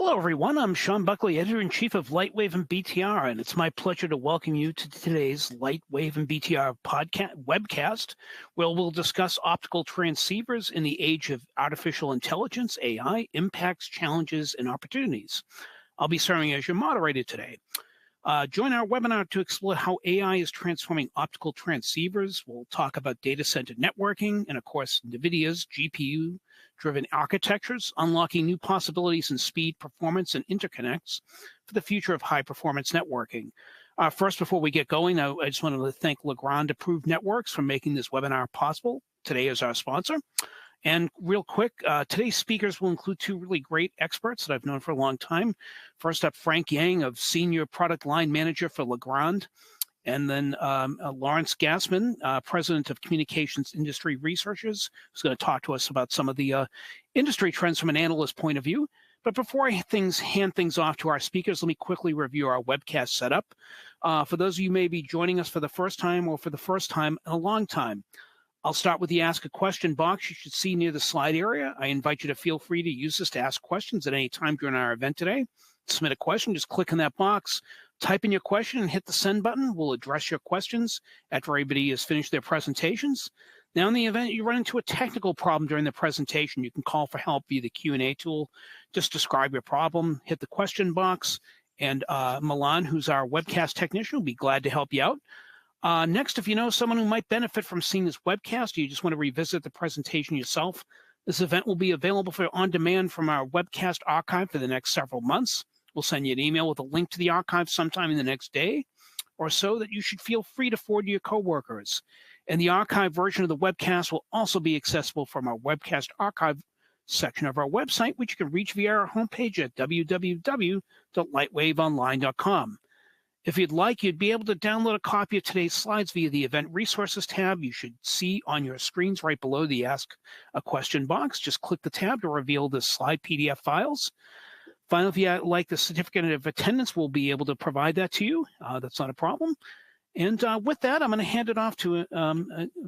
Hello, everyone. I'm Sean Buckley, Editor-in-Chief of Lightwave and BTR, and it's my pleasure to welcome you to today's Lightwave and BTR webcast, where we'll discuss optical transceivers in the age of artificial intelligence, AI, impacts, challenges, and opportunities. I'll be serving as your moderator today. Join our webinar to explore how AI is transforming optical transceivers. We'll talk about data center networking and, of course, Nvidia's GPU-driven architectures, unlocking new possibilities in speed, performance, and interconnects for the future of high-performance networking. First, before we get going, I just wanted to thank Legrand Approved Networks for making this webinar possible. Today is our sponsor. And real quick, today's speakers will include two really great experts that I've known for a long time. First up, Frank Yang, of Senior Product Line Manager for Legrand. And then Lawrence Gassman, President of Communications Industry Researches, who's going to talk to us about some of the industry trends from an analyst point of view. But before I hand things off to our speakers, let me quickly review our webcast setup. For those of you who may be joining us for the first time or for the first time in a long time, I'll start with the Ask a Question box you should see near the slide area. I invite you to feel free to use this to ask questions at any time during our event today. To submit a question, just click in that box, type in your question, and hit the send button. We'll address your questions after everybody has finished their presentations. Now, in the event you run into a technical problem during the presentation, you can call for help via the Q&A tool. Just describe your problem, hit the question box, and Milan, who's our webcast technician, will be glad to help you out. Next, if you know someone who might benefit from seeing this webcast, or you just want to revisit the presentation yourself, this event will be available for on demand from our webcast archive for the next several months. We'll send you an email with a link to the archive sometime in the next day or so that you should feel free to forward to your coworkers. And the archive version of the webcast will also be accessible from our webcast archive section of our website, which you can reach via our homepage at www.lightwaveonline.com. If you'd like, you'd be able to download a copy of today's slides via the Event Resources tab you should see on your screens right below the Ask a Question box. Just click the tab to reveal the slide PDF files. Finally, if you'd like the certificate of attendance, we'll be able to provide that to you. That's not a problem. And with that, I'm going to hand it off to a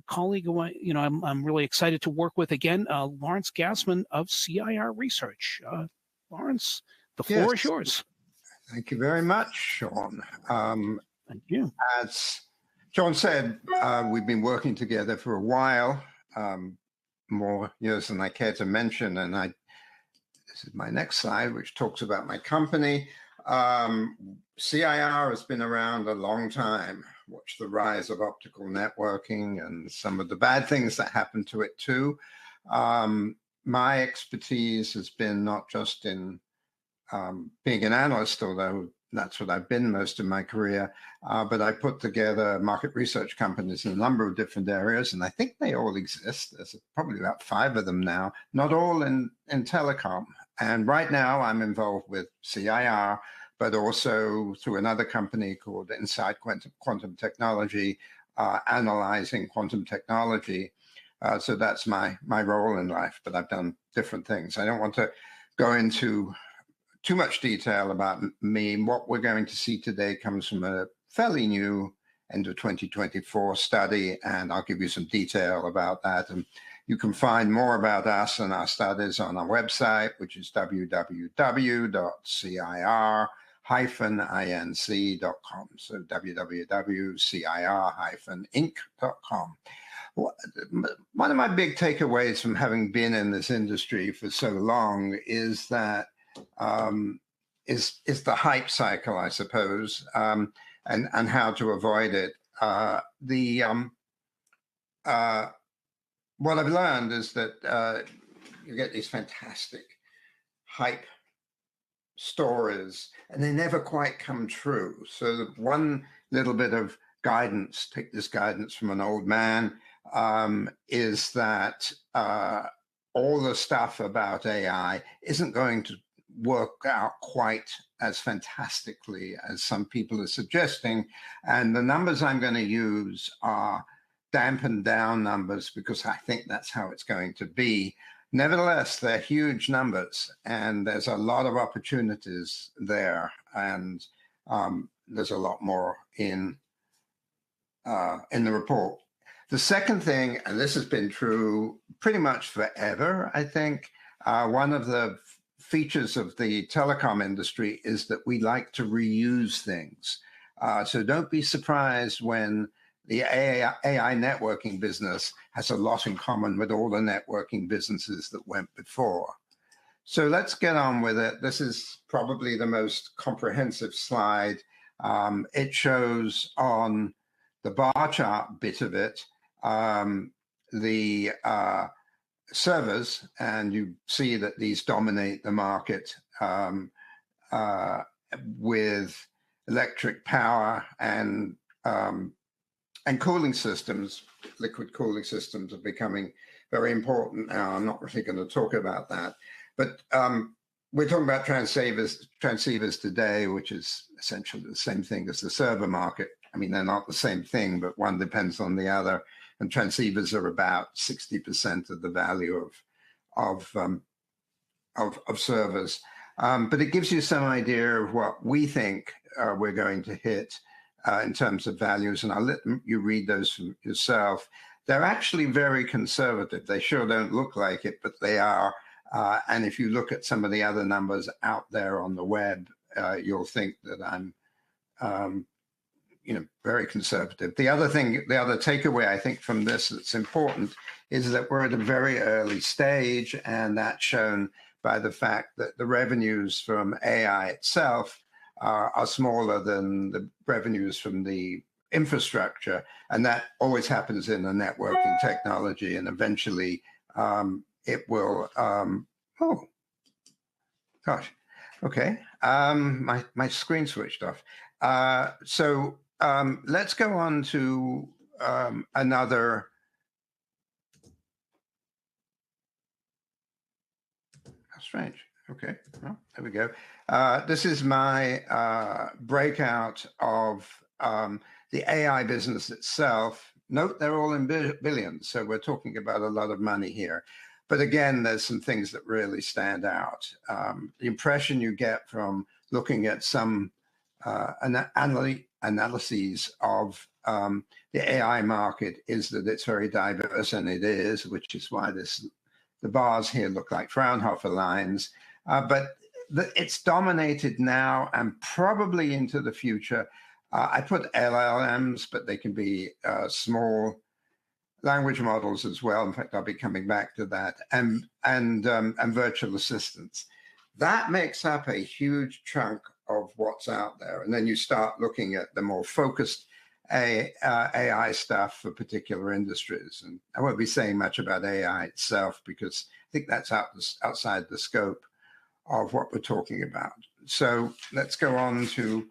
colleague who I'm really excited to work with again, Lawrence Gassman of CIR Research. Lawrence, the floor is yours. Thank you very much, Sean. Thank you. As Sean said, we've been working together for a while, more years than I care to mention. And this is my next slide, which talks about my company. CIR has been around a long time. Watch the rise of optical networking and some of the bad things that happen to it too. My expertise has been not just in being an analyst, although that's what I've been most of my career, but I put together market research companies in a number of different areas, and I think they all exist. There's probably about 5 of them now, not all in telecom. And right now I'm involved with CIR, but also through another company called Inside Quantum Technology, analyzing quantum technology. So that's my role in life, but I've done different things. I don't want to go into too much detail about me. What we're going to see today comes from a fairly new end of 2024 study, and I'll give you some detail about that. And you can find more about us and our studies on our website, which is www.cir-inc.com. So www.cir-inc.com. One of my big takeaways from having been in this industry for so long is that is the hype cycle, I suppose, and how to avoid it. What I've learned is that you get these fantastic hype stories, and they never quite come true. So one little bit of guidance, take this guidance from an old man, is that all the stuff about AI isn't going to work out quite as fantastically as some people are suggesting. And the numbers I'm going to use are dampened down numbers because I think that's how it's going to be. Nevertheless, they're huge numbers, and there's a lot of opportunities there, and there's a lot more in the report. The second thing, and this has been true pretty much forever, I think, one of the features of the telecom industry is that we like to reuse things. So don't be surprised when the AI networking business has a lot in common with all the networking businesses that went before. So let's get on with it. This is probably the most comprehensive slide. It shows on the bar chart bit of it, the servers, and you see that these dominate the market with electric power and cooling systems. Liquid cooling systems are becoming very important now. I'm not really going to talk about that, but we're talking about transceivers today, which is essentially the same thing as the server market. I mean, they're not the same thing, but one depends on the other. And transceivers are about 60% of the value of servers. But it gives you some idea of what we think we're going to hit in terms of values. And I'll let you read those for yourself. They're actually very conservative. They sure don't look like it, but they are. And if you look at some of the other numbers out there on the web, you'll think that I'm very conservative. The other takeaway I think from this that's important is that we're at a very early stage, and that's shown by the fact that the revenues from AI itself are smaller than the revenues from the infrastructure, and that always happens in a networking technology, and eventually it will. Oh, gosh, okay. My screen switched off. So let's go on to another. How strange. Okay, well, there we go. This is my breakout of the AI business itself. Note they're all in billions, so we're talking about a lot of money here. But again, there's some things that really stand out. The impression you get from looking at some analyses of the AI market is that it's very diverse, and it is, which is why the bars here look like Fraunhofer lines. But it's dominated now and probably into the future. I put LLMs, but they can be small language models as well. In fact, I'll be coming back to that, and virtual assistants. That makes up a huge chunk of what's out there. And then you start looking at the more focused AI stuff for particular industries. And I won't be saying much about AI itself because I think that's outside the scope of what we're talking about. So let's go on to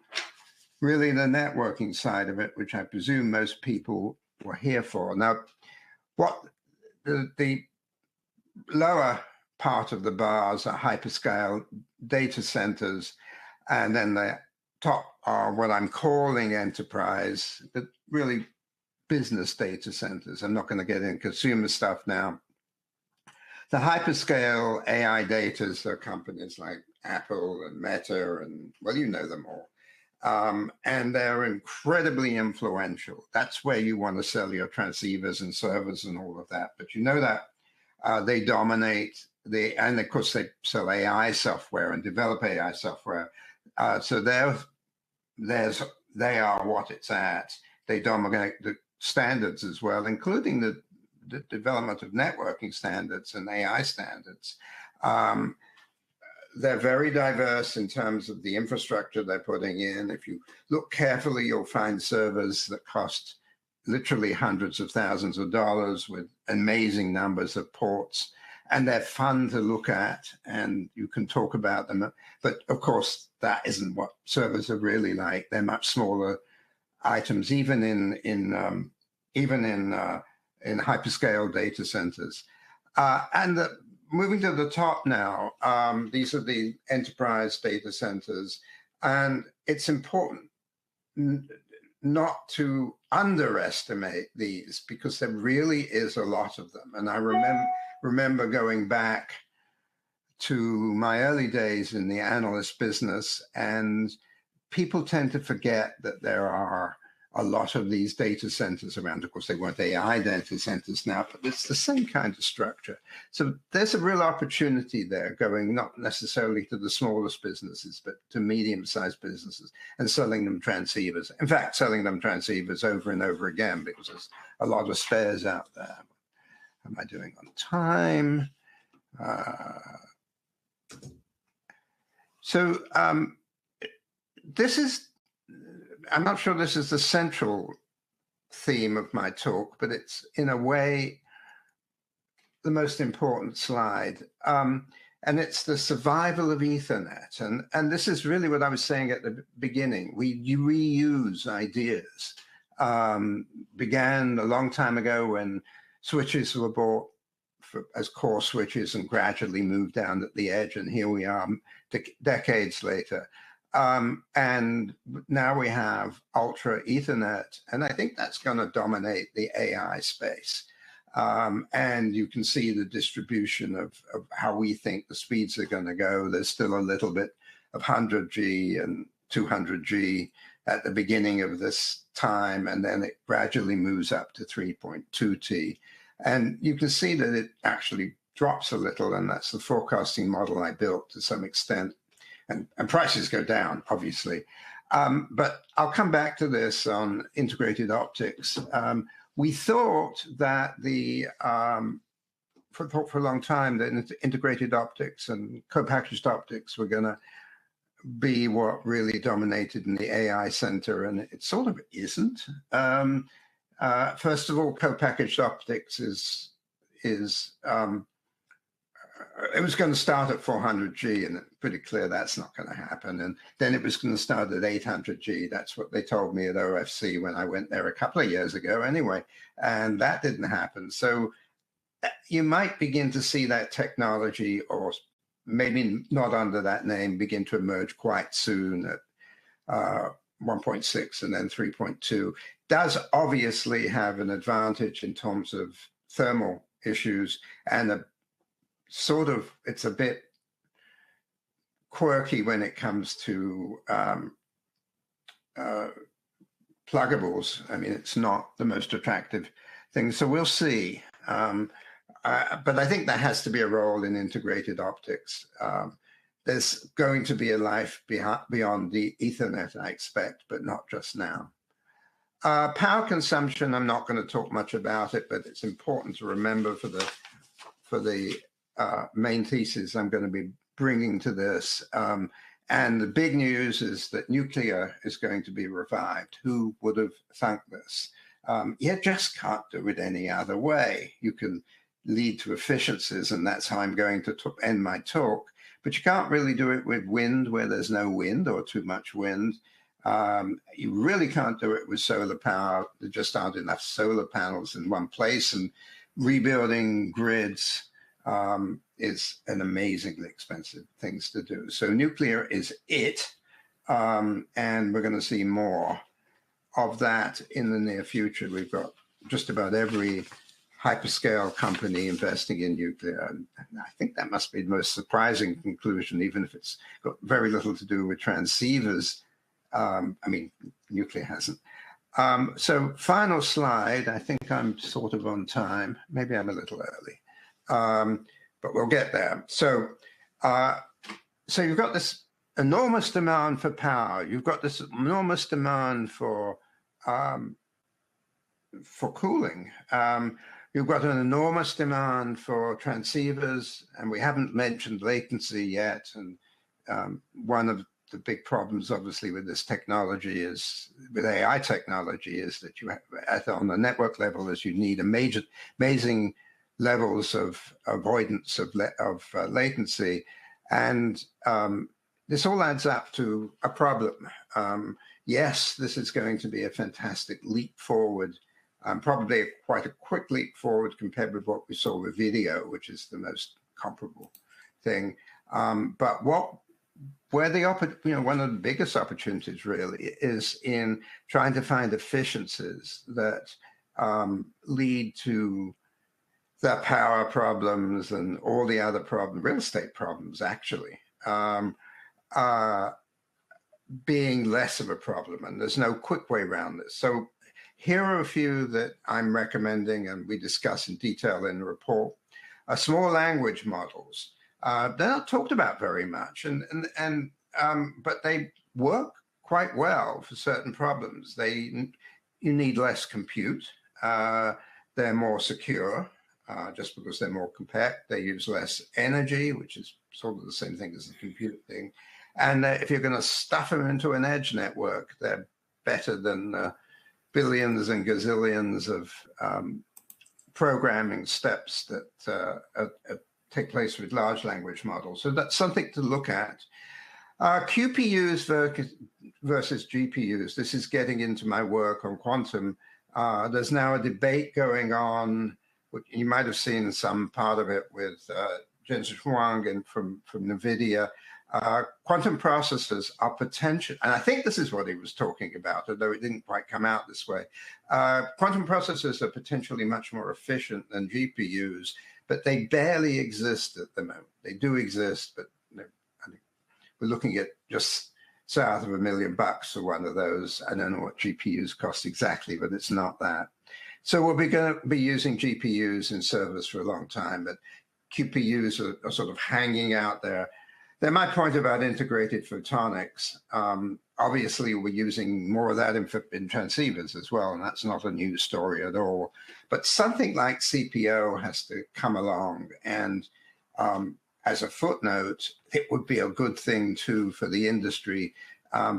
really the networking side of it, which I presume most people were here for. Now, what the lower part of the bars are hyperscale data centers, and then the top are what I'm calling enterprise, but really business data centers. I'm not going to get into consumer stuff now. The hyperscale AI data are companies like Apple and Meta, and well, you know them all. And they're incredibly influential. That's where you want to sell your transceivers and servers and all of that. But you know that they dominate and of course they sell AI software and develop AI software. So they are what it's at. They dominate the standards as well, including the development of networking standards and AI standards. They're very diverse in terms of the infrastructure they're putting in. If you look carefully, you'll find servers that cost literally hundreds of thousands of dollars with amazing numbers of ports. And they're fun to look at, and you can talk about them. But of course, that isn't what servers are really like. They're much smaller items, even in hyperscale data centers. Moving to the top now, these are the enterprise data centers, and it's important not to underestimate these because there really is a lot of them. And I remember going back to my early days in the analyst business, and people tend to forget that there are a lot of these data centers around. Of course, they weren't AI data centers now, but it's the same kind of structure. So there's a real opportunity there going not necessarily to the smallest businesses, but to medium-sized businesses and selling them transceivers. In fact, selling them transceivers over and over again because there's a lot of spares out there. How am I doing on time? This is, I'm not sure this is the central theme of my talk, but it's in a way the most important slide. And it's the survival of Ethernet. And this is really what I was saying at the beginning. We reuse ideas. Began a long time ago when switches were bought as core switches and gradually moved down at the edge. And here we are decades later. And now we have ultra Ethernet, and I think that's going to dominate the AI space. And you can see the distribution of how we think the speeds are going to go. There's still a little bit of 100G and 200G at the beginning of this time, and then it gradually moves up to 3.2T. And you can see that it actually drops a little, and that's the forecasting model I built to some extent. And prices go down, obviously. But I'll come back to this on integrated optics. We thought that for a long time, that integrated optics and co-packaged optics were going to be what really dominated in the AI center, and it sort of isn't. First of all, co-packaged optics is it was going to start at 400G, and it's pretty clear that's not going to happen. And then it was going to start at 800G. That's what they told me at OFC when I went there a couple of years ago anyway. And that didn't happen. So you might begin to see that technology, or maybe not under that name, begin to emerge quite soon at 1.6 and then 3.2. Does obviously have an advantage in terms of thermal issues and it's a bit quirky when it comes to pluggables. I mean, it's not the most attractive thing. So we'll see. But I think there has to be a role in integrated optics. There's going to be a life beyond the Ethernet, I expect, but not just now. Power consumption, I'm not going to talk much about it, but it's important to remember for the main thesis I'm going to be bringing to this. And the big news is that nuclear is going to be revived. Who would have thunk this? You just can't do it any other way. You can lead to efficiencies, and that's how I'm going to end my talk. But you can't really do it with wind where there's no wind or too much wind. You really can't do it with solar power. There just aren't enough solar panels in one place, and rebuilding grids is an amazingly expensive thing to do. So nuclear is it, and we're going to see more of that in the near future. We've got just about every hyperscale company investing in nuclear. And I think that must be the most surprising conclusion, even if it's got very little to do with transceivers. I mean, nuclear hasn't. So final slide, I think I'm sort of on time. Maybe I'm a little early, but we'll get there. So you've got this enormous demand for power. You've got this enormous demand for cooling. You've got an enormous demand for transceivers, and we haven't mentioned latency yet. And one of the big problems, obviously, with this technology is, with AI technology, is that you have, on the network level, is you need amazing levels of avoidance of latency. And this all adds up to a problem. Yes, this is going to be a fantastic leap forward, probably quite a quick leap forward compared with what we saw with video, which is the most comparable thing. But one of the biggest opportunities really is in trying to find efficiencies that lead to the power problems and all the other problems, real estate problems, actually. being less of a problem, and there's no quick way around this. So here are a few that I'm recommending, and we discuss in detail in the report. Small language models. They're not talked about very much, but they work quite well for certain problems. You need less compute. They're more secure, just because they're more compact. They use less energy, which is sort of the same thing as the compute thing. And if you're going to stuff them into an edge network, they're better than billions and gazillions of programming steps that take place with large language models. So that's something to look at. QPUs versus GPUs. This is getting into my work on quantum. There's now a debate going on. You might have seen some part of it with Jensen Huang and from Nvidia. Quantum processors are potential, and I think this is what he was talking about, although it didn't quite come out this way. Quantum processors are potentially much more efficient than GPUs, but they barely exist at the moment. They do exist, but I think we're looking at just south of $1 million for one of those. I don't know what GPUs cost exactly, but it's not that. So we'll be going to be using GPUs in servers for a long time, but QPUs are sort of hanging out there. Then my point about integrated photonics, obviously we're using more of that in transceivers as well, and that's not a new story at all. But something like CPO has to come along, and as a footnote, it would be a good thing too for the industry,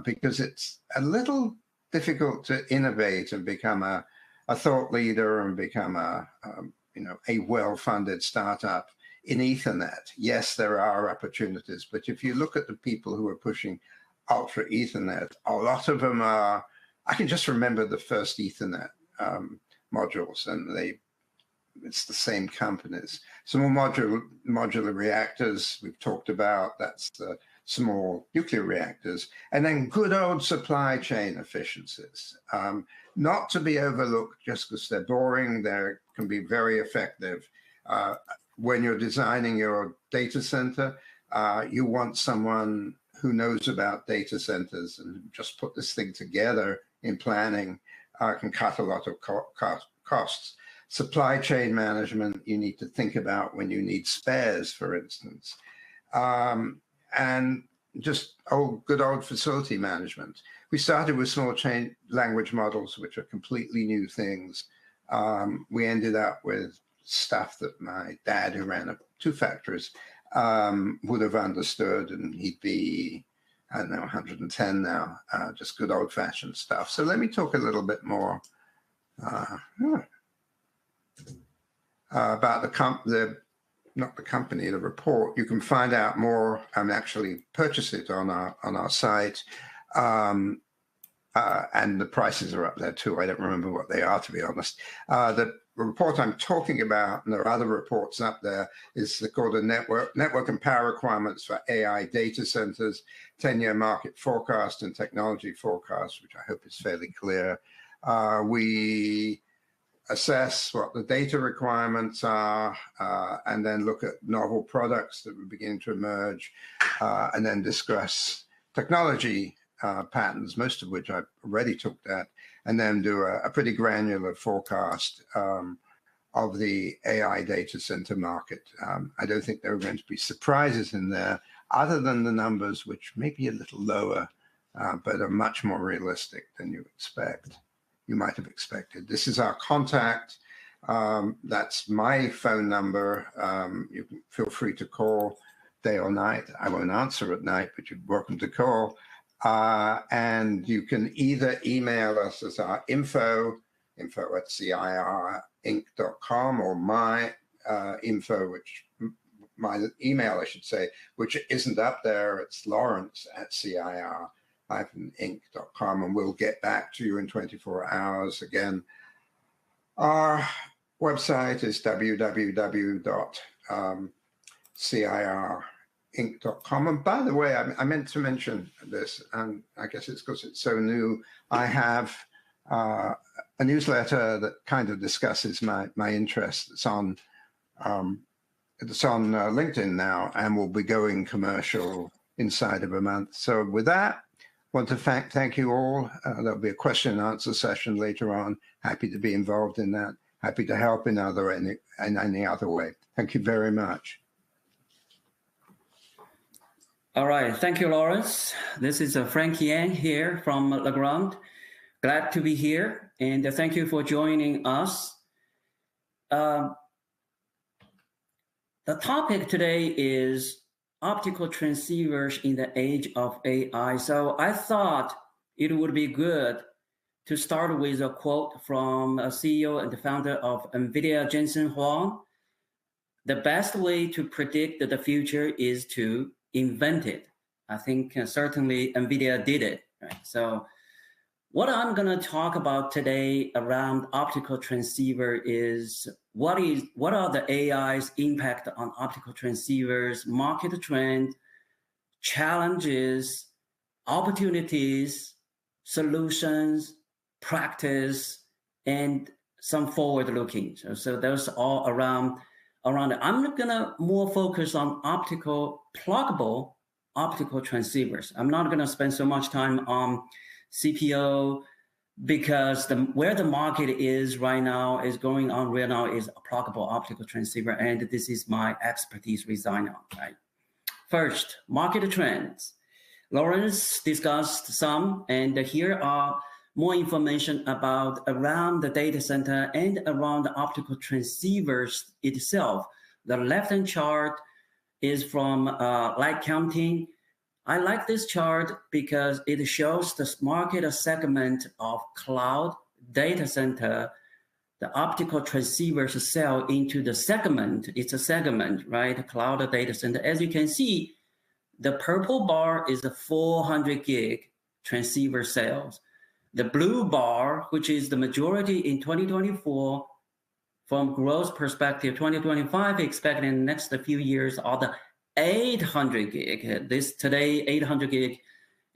because it's a little difficult to innovate and become a thought leader and become a well-funded startup in Ethernet. Yes, there are opportunities, but if you look at the people who are pushing ultra Ethernet, a lot of them are, I can just remember the first Ethernet modules, and it's the same companies. Small modular reactors we've talked about, that's the small nuclear reactors, and then good old supply chain efficiencies. Not to be overlooked just because they're boring, they can be very effective. When you're designing your data center, you want someone who knows about data centers and just put this thing together in planning, can cut a lot of costs. Supply chain management, you need to think about when you need spares, for instance. And just good old facility management. We started with small chain language models, which are completely new things. We ended up with stuff that my dad, who ran two factories, would have understood, and he'd be, I don't know, 110 now, just good old-fashioned stuff. So let me talk a little bit more about the report. You can find out more and actually purchase it on our site. And the prices are up there too. I don't remember what they are, to be honest. The report I'm talking about, and there are other reports up there, is called a network and power requirements for AI data centers, 10-year market forecast and technology forecast, which I hope is fairly clear. We assess what the data requirements are, and then look at novel products that are beginning to emerge, and then discuss technology patterns, most of which I've already looked at, and then do a pretty granular forecast of the AI data center market. I don't think there are going to be surprises in there, other than the numbers, which may be a little lower, but are much more realistic than you might have expected. This is our contact. That's my phone number. You can feel free to call day or night. I won't answer at night, but you're welcome to call. And you can either email us as our info at cirinc.com, or my my email, I should say, which isn't up there. It's Lawrence at cir-inc.com, and we'll get back to you in 24 hours. Again, our website is www.cir-inc.com. And by the way, I meant to mention this, and I guess it's because it's so new. I have a newsletter that kind of discusses my interests. It's on LinkedIn now, and will be going commercial inside of a month. So with that, Want to thank you all. There'll be a question and answer session later on. Happy to be involved in that. Happy to help in any other way. Thank you very much. All right, thank you, Lawrence. This is Frank Yang here from Legrand. Glad to be here, and thank you for joining us. The topic today is optical transceivers in the age of AI. So I thought it would be good to start with a quote from a CEO and the founder of Nvidia, Jensen Huang. The best way to predict the future is to invent it. I think certainly Nvidia did it, right? So what I'm going to talk about today around optical transceiver is what are the AI's impact on optical transceivers, market trend, challenges, opportunities, solutions, practice, and some forward-looking. So those all around it. I'm gonna more focus on pluggable optical transceivers. I'm not gonna spend so much time on CPO because where the market is right now is going on right now is a pluggable optical transceiver, and this is my expertise reside on, right? First, market trends. Lawrence discussed some, and here are more information about around the data center and around the optical transceivers itself. The left-hand chart is from light counting. I like this chart because it shows the market segment of cloud data center. The optical transceivers sell into the segment. It's a segment, right? Cloud data center. As you can see, the purple bar is the 400 gig transceiver sales. The blue bar, which is the majority in 2024, from growth perspective, 2025, expecting in the next few years, are the 800 gig. Today, 800 gig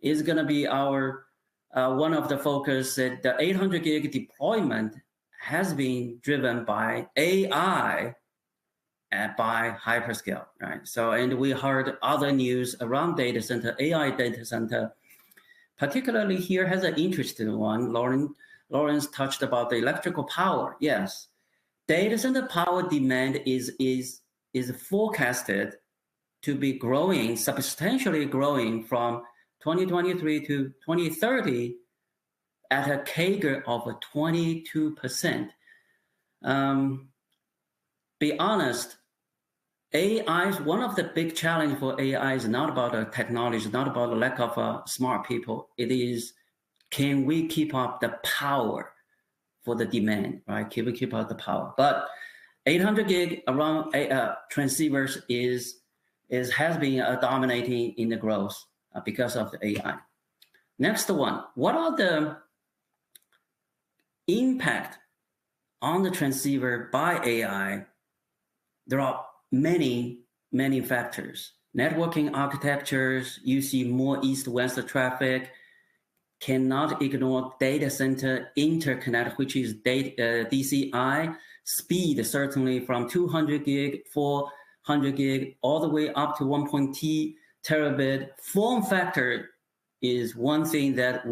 is going to be our one of the focus. The 800 gig deployment has been driven by AI and by hyperscale, right? So, and we heard other news around data center, AI data center. Particularly here has an interesting one. Lawrence touched about the electrical power. Yes, data center power demand is forecasted to be growing, substantially growing from 2023 to 2030 at a CAGR of 22%. Be honest, AI is one of the big challenge for AI is not about the technology, it's not about the lack of smart people. It is, can we keep up the power for the demand, right? Can we keep up the power? But 800 gig around transceivers has been dominating in the growth because of the AI. Next one, what are the impact on the transceiver by AI? There are many factors. Networking architectures, you see more east-west traffic, cannot ignore data center interconnect, which is DCI, speed certainly from 200 gig, 400 gig, all the way up to 1.2 terabit. Form factor is one thing that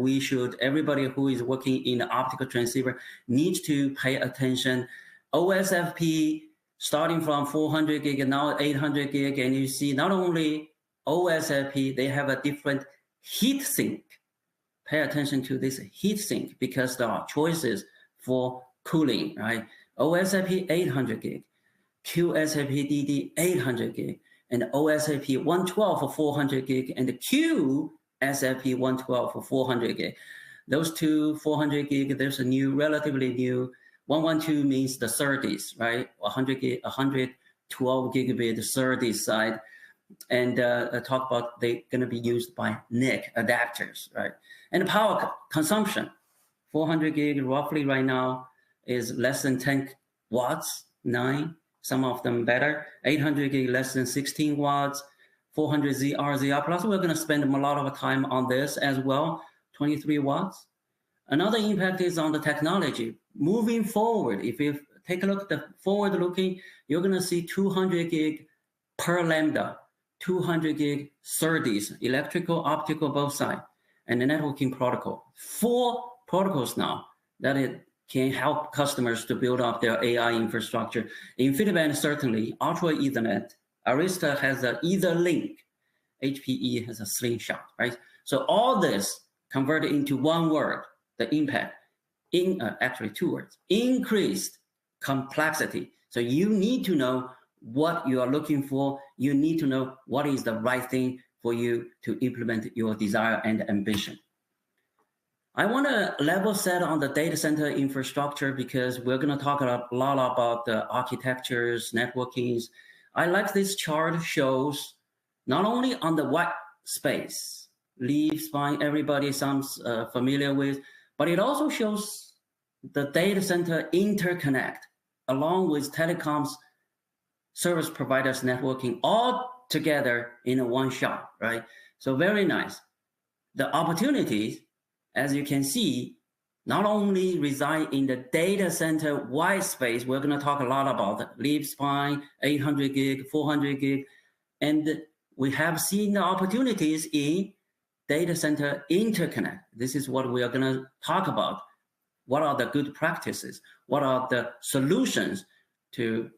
everybody who is working in the optical transceiver needs to pay attention. OSFP, starting from 400 gig and now 800 gig, and you see not only OSFP, they have a different heat sink. Pay attention to this heat sink because there are choices for cooling, right? OSFP 800 gig, QSFP DD 800 gig, and OSFP 112 for 400 gig, and the QSFP 112 for 400 gig. Those two 400 gig, there's a relatively new 112 means the SerDes, right? 100 gig, 112 gigabit SerDes side, and talk about they're going to be used by NIC adapters, right? And power consumption, 400 gig roughly right now is less than 10 watts, 9, some of them better. 800 gig less than 16 watts, 400 ZR plus. We're going to spend a lot of time on this as well, 23 watts. Another impact is on the technology. Moving forward, if you take a look at the forward looking, you're going to see 200 gig per lambda, 200 gig SerDes, electrical, optical, both sides. and the networking protocol. 4 protocols now that it can help customers to build up their AI infrastructure. InfiniBand certainly, Ultra Ethernet, Arista has an Etherlink, HPE has a Slingshot, right? So all this converted into one word, the impact, actually 2 words, increased complexity. So you need to know what you are looking for. You need to know what is the right thing for you to implement your desire and ambition. I want to level set on the data center infrastructure because we're going to talk a lot about the architectures, networkings. I like this chart shows not only on the white space, leaf spine, everybody sounds familiar with, but it also shows the data center interconnect along with telecoms service providers networking all together in a one shot, right? So very nice. The opportunities, as you can see, not only reside in the data center white space, we're going to talk a lot about the leaf spine, 800 gig, 400 gig, and we have seen the opportunities in data center interconnect. This is what we are going to talk about. What are the good practices? What are the solutions to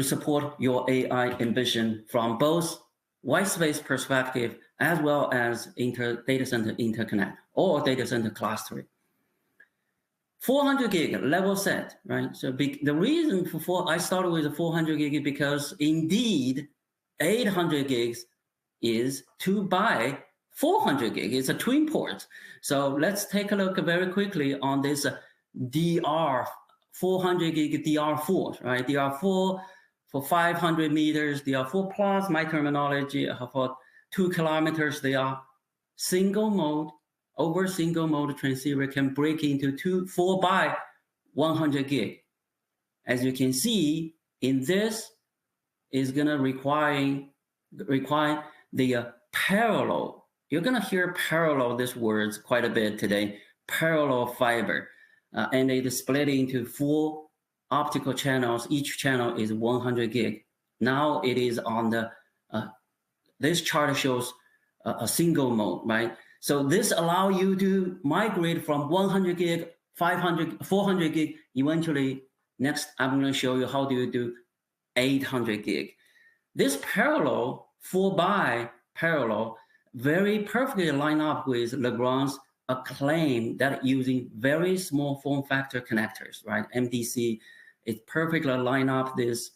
support your AI ambition from both white space perspective as well as data center interconnect or data center clustering? 400 gig level set, right? So the reason I started with the 400 gig because indeed 800 gigs is to buy 400 gig. It's a twin port. So let's take a look very quickly on this DR 400 gig DR4, right? DR4 for 500 meters, DR4 plus, my terminology, for 2 kilometers, they are single mode, over single mode transceiver can break into 4 by 100 gig. As you can see, in this is gonna require the parallel. You're gonna hear parallel, these words quite a bit today, parallel fiber. And it is split into 4 optical channels. Each channel is 100 gig. Now it is on the, this chart shows a single mode, right? So this allows you to migrate from 100 gig, 500, 400 gig. Eventually, next I'm going to show you how do you do 800 gig. This parallel, 4 by parallel, very perfectly line up with Legrand's claim that using very small form factor connectors, right? MDC, it perfectly line up this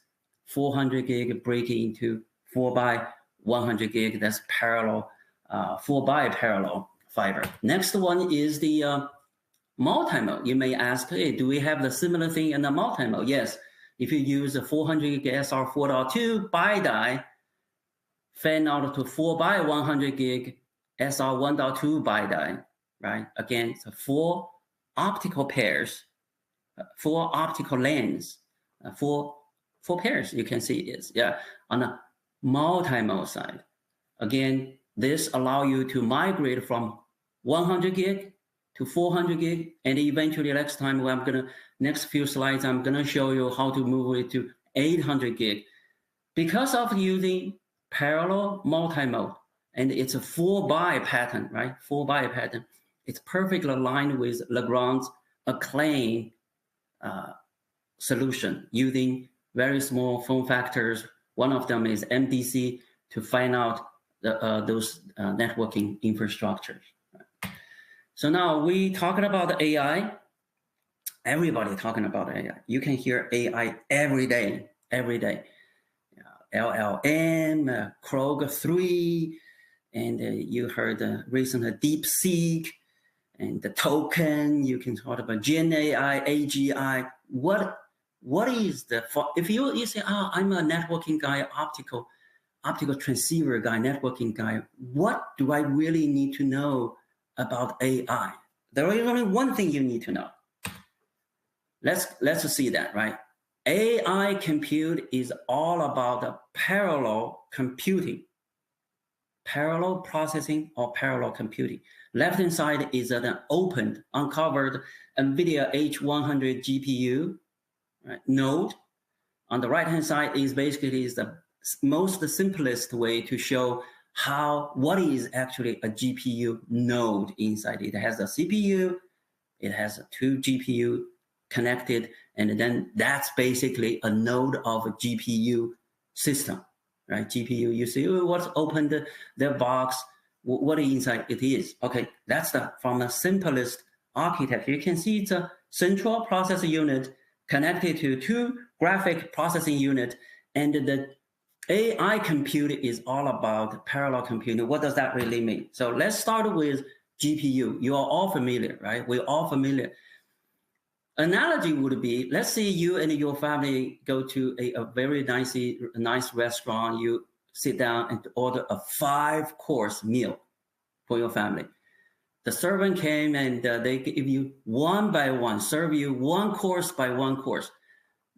400 gig breaking into 4 by 100 gig. That's parallel, 4 by parallel fiber. Next one is the multi-mode. You may ask, hey, do we have the similar thing in the multi-mode? Yes. If you use a 400 gig SR 4.2 BiDi, fan out to 4 by 100 gig SR 1.2 BiDi, right? Again, so 4 optical pairs, 4 optical lanes, 4 pairs. You can see is on a multi-mode side. Again, this allow you to migrate from 100 gig to 400 gig, and eventually next time next few slides, I'm gonna show you how to move it to 800 gig. Because of using parallel multi-mode, and it's a 4 by pattern, right? 4 by pattern. It's perfectly aligned with Legrand's acclaim solution using very small form factors. One of them is MDC to find out those networking infrastructures. So now we talking about AI. Everybody talking about AI. You can hear AI every day. LLM, Krog 3, and you heard recently DeepSeek, and the token. You can talk about Gen AI, AGI. What is if you say, oh, I'm a networking guy, optical transceiver guy, networking guy, what do I really need to know about AI? There is only one thing you need to know. Let's see that, right? AI compute is all about parallel computing, parallel processing or parallel computing. Left-hand side is an opened, uncovered Nvidia H100 GPU node. On the right-hand side is basically the most simplest way to show what is actually a GPU node inside. It has a CPU, it has 2 GPU connected, and then that's basically a node of a GPU system, right? GPU, you see what's opened the box, what inside it is. Okay, that's from the simplest architecture. You can see it's a central processing unit connected to 2 graphic processing unit, and the AI compute is all about parallel computing. What does that really mean? So let's start with GPU. You are all familiar, right? We're all familiar. Analogy would be, let's say you and your family go to a very nice restaurant. You sit down and order a 5-course meal for your family. The servant came and they give you one by one, serve you one course by one course.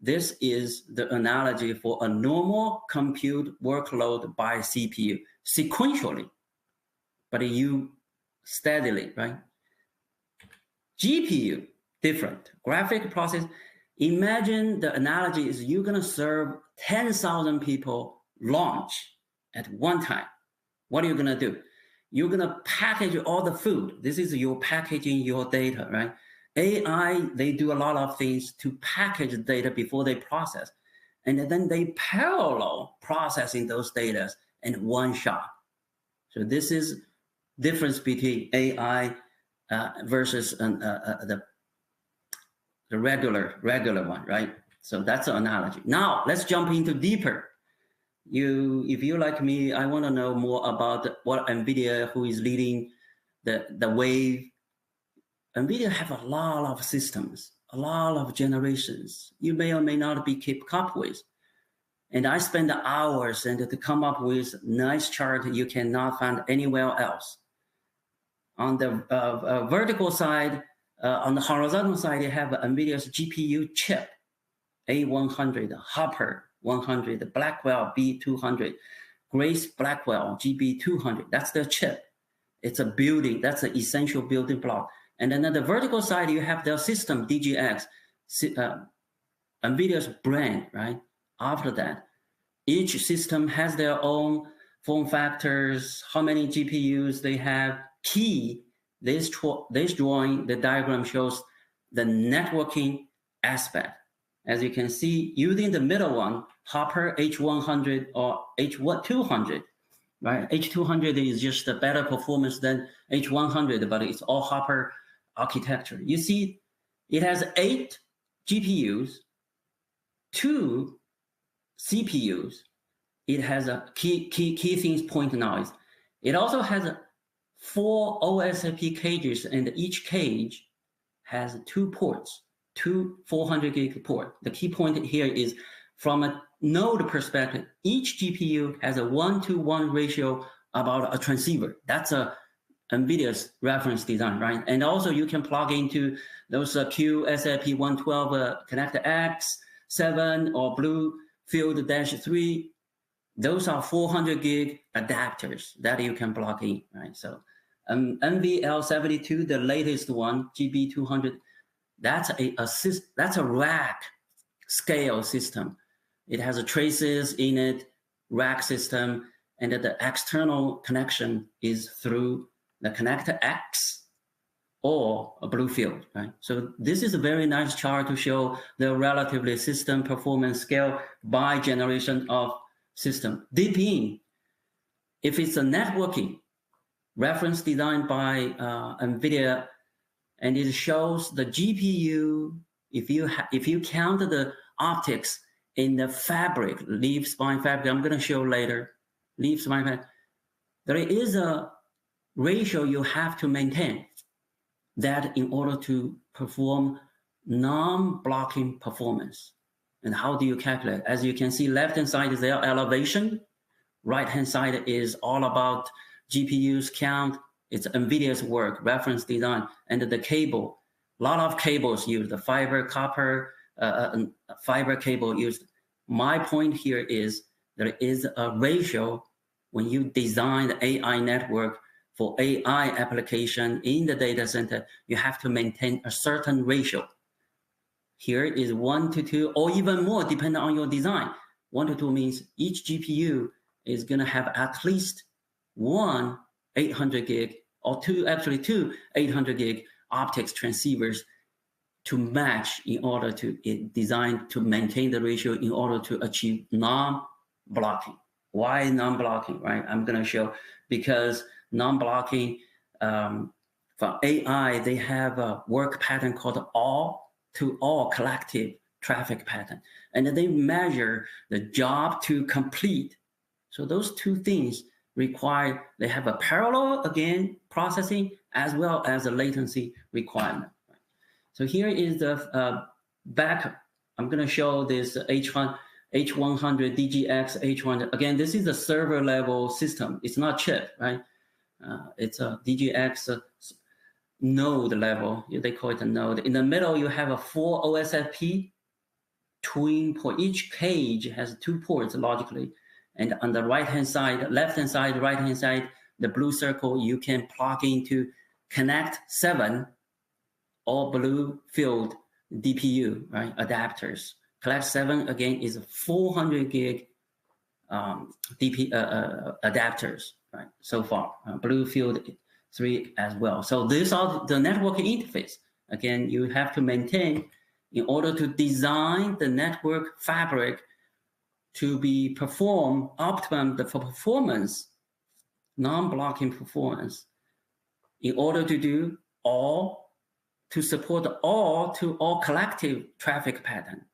This is the analogy for a normal compute workload by CPU, sequentially, but you steadily, right? GPU, different. Graphic process, imagine the analogy is you're gonna serve 10,000 people lunch at one time. What are you gonna do? You're gonna package all the food. This is your packaging your data, right? AI, they do a lot of things to package data before they process. And then they parallel processing those data in one shot. So this is difference between AI versus the regular one, right? So that's the analogy. Now let's jump into deeper. If you like me, I want to know more about what Nvidia, who is leading the wave. Nvidia have a lot of systems, a lot of generations. You may or may not be keep up with. And I spend hours and to come up with nice chart you cannot find anywhere else. On the vertical side, on the horizontal side, you have Nvidia's GPU chip, A100, Hopper 100, Blackwell B200, Grace Blackwell GB200. That's the chip. It's a building. That's an essential building block. And then on the vertical side, you have the system DGX, Nvidia's brand, right? After that, each system has their own form factors, how many GPUs they have. Key, this drawing, the diagram shows the networking aspect. As you can see, using the middle one, Hopper H100 or H200, right? H200 is just a better performance than H100, but it's all Hopper architecture. You see, it has 8 GPUs, 2 CPUs. It has a key things pointing out. It also has 4 OSFP cages, and each cage has 2 ports, 2 400 gig port. The key point here is from a node perspective, each GPU has a 1-to-1 ratio about a transceiver. That's a NVIDIA's reference design, right? And also you can plug into those QSFP112 Connect X7 or Bluefield-3. Those are 400 gig adapters that you can plug in, right? So NVL72, the latest one, GB200, that's a rack scale system. It has a traces in it, rack system, and the external connection is through the Connect X or a Bluefield, right? So this is a very nice chart to show the relatively system performance scale by generation of system. Deep in, if it's a networking reference designed by NVIDIA, and it shows the GPU, if you count the optics in the fabric, leaf spine fabric, I'm gonna show later, leaf spine fabric, there is a ratio you have to maintain that in order to perform non-blocking performance. And how do you calculate? As you can see, left-hand side is their elevation, right-hand side is all about GPUs count. It's NVIDIA's work, reference design, and the cable. A lot of cables used, the fiber, copper, fiber cable used. My point here is there is a ratio when you design the AI network for AI application in the data center, you have to maintain a certain ratio. Here is 1-to-2 or even more depending on your design. 1-to-2 means each GPU is gonna have at least one 800 gig or two 800 gig optics transceivers to match in order to design to maintain the ratio in order to achieve non-blocking. Why non-blocking, right? I'm going to show, because non-blocking for AI, they have a work pattern called all-to-all collective traffic pattern. And they measure the job to complete. So those two things require, they have a parallel, again, processing as well as a latency requirement. So here is the back. I'm going to show this H100 DGX H100. Again, this is a server level system. It's not chip, right? It's a DGX node level. They call it a node. In the middle, you have a 4 OSFP twin port. Each cage has 2 ports logically. And on the right-hand side, left-hand side, right-hand side, the blue circle, you can plug into Connect 7 or blue field DPU, right? Adapters. Connect 7 again is 400 gig adapters, right? So far, blue field 3 as well. So these are the networking interface. Again, you have to maintain in order to design the network fabric to be performed optimum for performance, non-blocking performance, in order to do all, to support the all-to-all collective traffic pattern,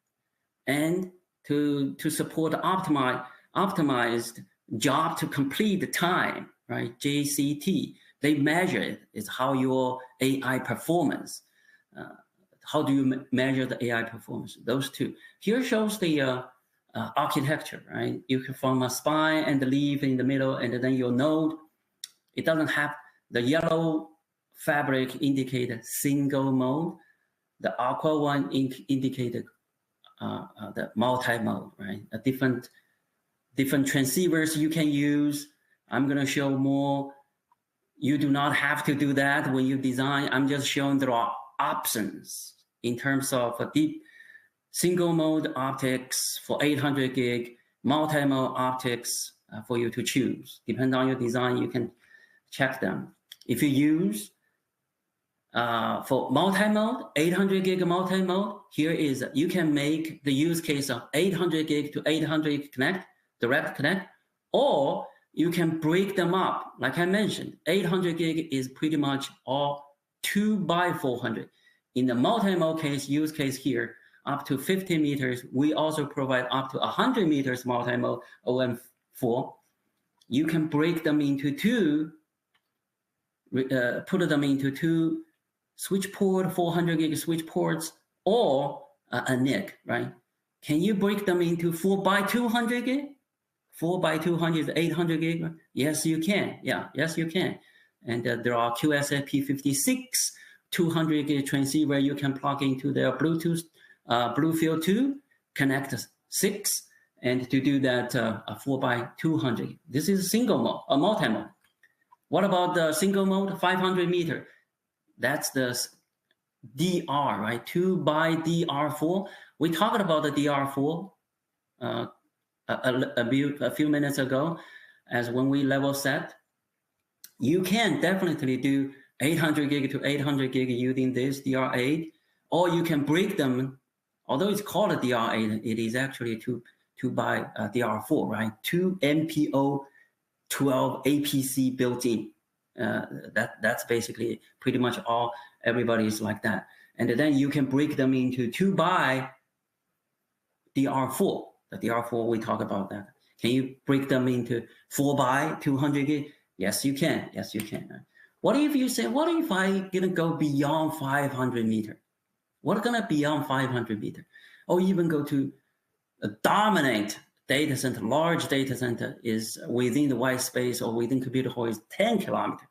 and to support optimized job to complete time, right? JCT. They measure it. It's how your AI performance. How do you measure the AI performance? Those two. Here shows the architecture, right? You can form a spine and the leaf in the middle, and then your node. It doesn't have the yellow fabric indicated single mode. The aqua one indicated the multi-mode, right? A different transceivers you can use. I'm going to show more. You do not have to do that when you design. I'm just showing there are options in terms of a deep single mode optics for 800 gig, multi-mode optics for you to choose. Depending on your design, you can check them. If you use for multi-mode, 800 gig multi-mode, here is, you can make the use case of 800 gig to 800 connect, direct connect, or you can break them up. Like I mentioned, 800 gig is pretty much all 2x400. In the multi-mode case, use case here, up to 50 meters, we also provide up to 100 meters multi-mode OM4. You can break them into two, put them into two switch port, 400 gig switch ports, or a NIC, right? Can you break them into 4x200 gig? 4x200 is 800 gig? Yes, you can. Yeah, yes, you can. And there are QSFP56 200 gig transceiver you can plug into their Bluetooth Bluefield 2, connect 6, and to do that a 4x200. This is single mode, a multi-mode. What about the single mode, 500 meter? That's the DR, right? 2x DR4. We talked about the DR4 a few minutes ago, as when we level set. You can definitely do 800 gig to 800 gig using this DR8, or you can break them. Although it's called a DR8, it is actually 2 by DR4, right? 2 MPO 12 APC built in. That's basically pretty much all. Everybody is like that. And then you can break them into 2 by DR4. The DR4, we talk about that. Can you break them into 4 by 200 gig? Yes, you can. Yes, you can. What if you say, what if I gonna go beyond 500 meter? What gonna beyond 500 meter? Or even go to a dominant data center, large data center is within the white space or within computer hall is 10 kilometers.